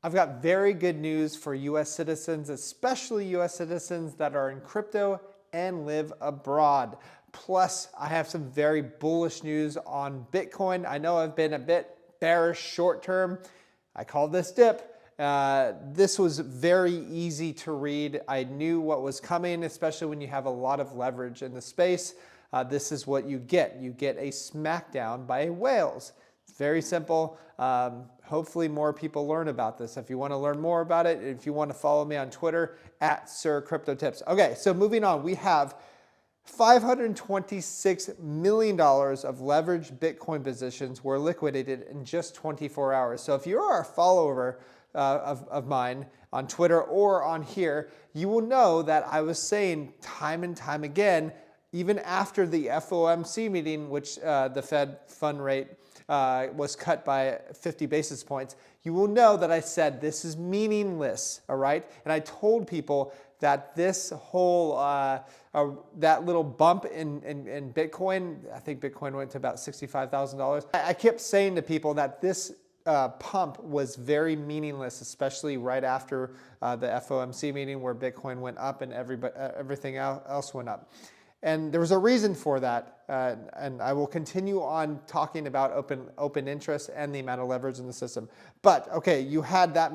I've got very good news for US citizens, especially US citizens that are in crypto and live abroad. Plus, I have some very bullish news on Bitcoin. I know I've been a bit bearish short term. I call this dip. This was very easy to read. I knew what was coming, especially when you have a lot of leverage in the space. This is what you get. You get a smackdown by whales. It's very simple. Hopefully more people learn about this. If you want to learn more about it, if you want to follow me on Twitter, @SirCryptoTips. Okay, so moving on, we have $526 million of leveraged Bitcoin positions were liquidated in just 24 hours. So if you're a follower of mine on Twitter or on here, you will know that I was saying time and time again, even after the FOMC meeting, which the Fed fund rate was cut by 50 basis points, you will know that I said this is meaningless, all right? And I told people that this whole, that little bump in Bitcoin, I think Bitcoin went to about $65,000. I kept saying to people that this pump was very meaningless, especially right after the FOMC meeting where Bitcoin went up and everything else went up. And there was a reason for that, and I will continue on talking about open interest and the amount of leverage in the system. But okay, you had that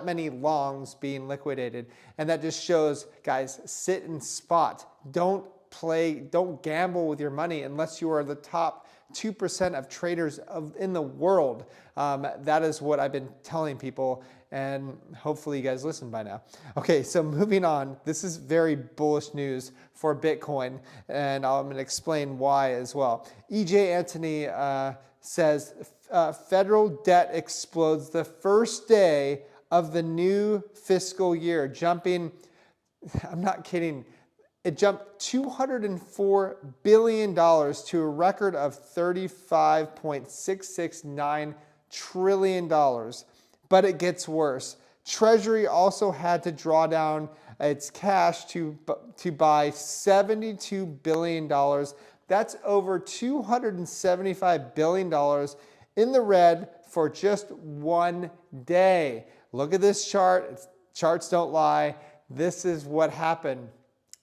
many longs being liquidated, and that just shows, guys, sit and spot. Don't gamble with your money unless you are the top 2% of traders in the world. That is what I've been telling people, and hopefully you guys listen by now. Okay, so moving on, this is very bullish news for Bitcoin, and I'm going to explain why as well. EJ Anthony says federal debt explodes the first day of the new fiscal year, jumping, I'm not kidding, it jumped $204 billion to a record of $35.669 trillion. But it gets worse. Treasury also had to draw down its cash to buy $72 billion. That's over $275 billion in the red for just one day. Look at this chart. Charts don't lie. This is what happened.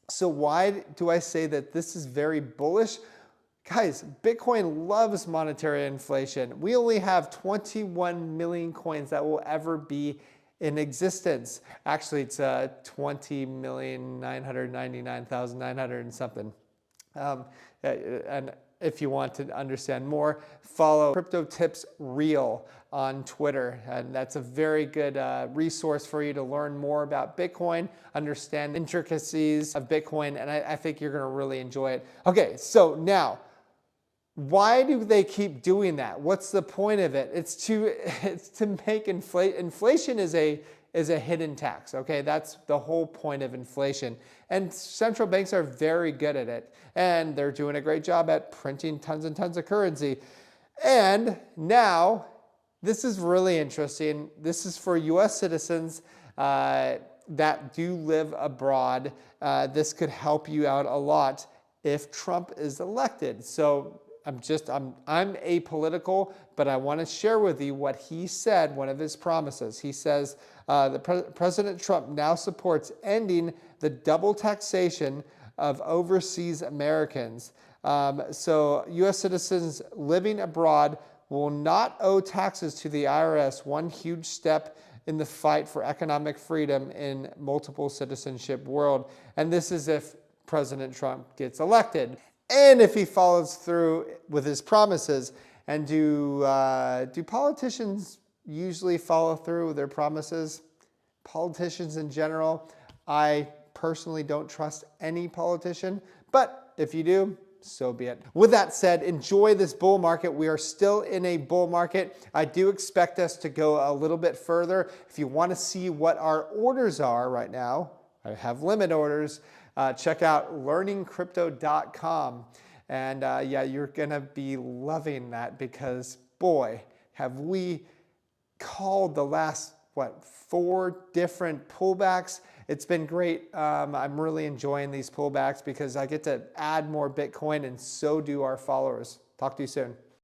So why do I say that this is very bullish? Guys, Bitcoin loves monetary inflation. We only have 21 million coins that will ever be in existence. Actually, it's 20,999,900 and something. And if you want to understand more, follow Crypto Tips Real on Twitter. And that's a very good resource for you to learn more about Bitcoin, understand intricacies of Bitcoin, and I think you're going to really enjoy it. Okay, so now, why do they keep doing that? What's the point of it? It's to make inflation is a hidden tax. Okay, that's the whole point of inflation. And central banks are very good at it, and they're doing a great job at printing tons and tons of currency. And now, this is really interesting. This is for U.S. citizens that do live abroad. This could help you out a lot if Trump is elected. So I'm apolitical, but I want to share with you what he said, one of his promises. He says, President Trump now supports ending the double taxation of overseas Americans. So U.S. citizens living abroad will not owe taxes to the IRS, one huge step in the fight for economic freedom in multiple citizenship world. And this is if President Trump gets elected. And if he follows through with his promises. And do politicians usually follow through with their promises? Politicians in general, I personally don't trust any politician, but if you do, so be it. With that said, enjoy this bull market. We are still in a bull market. I do expect us to go a little bit further. If you want to see what our orders are right now, I have limit orders. Check out learningcrypto.com. And yeah, you're going to be loving that because, boy, have we called the last, 4 different pullbacks. It's been great. I'm really enjoying these pullbacks because I get to add more Bitcoin, and so do our followers. Talk to you soon.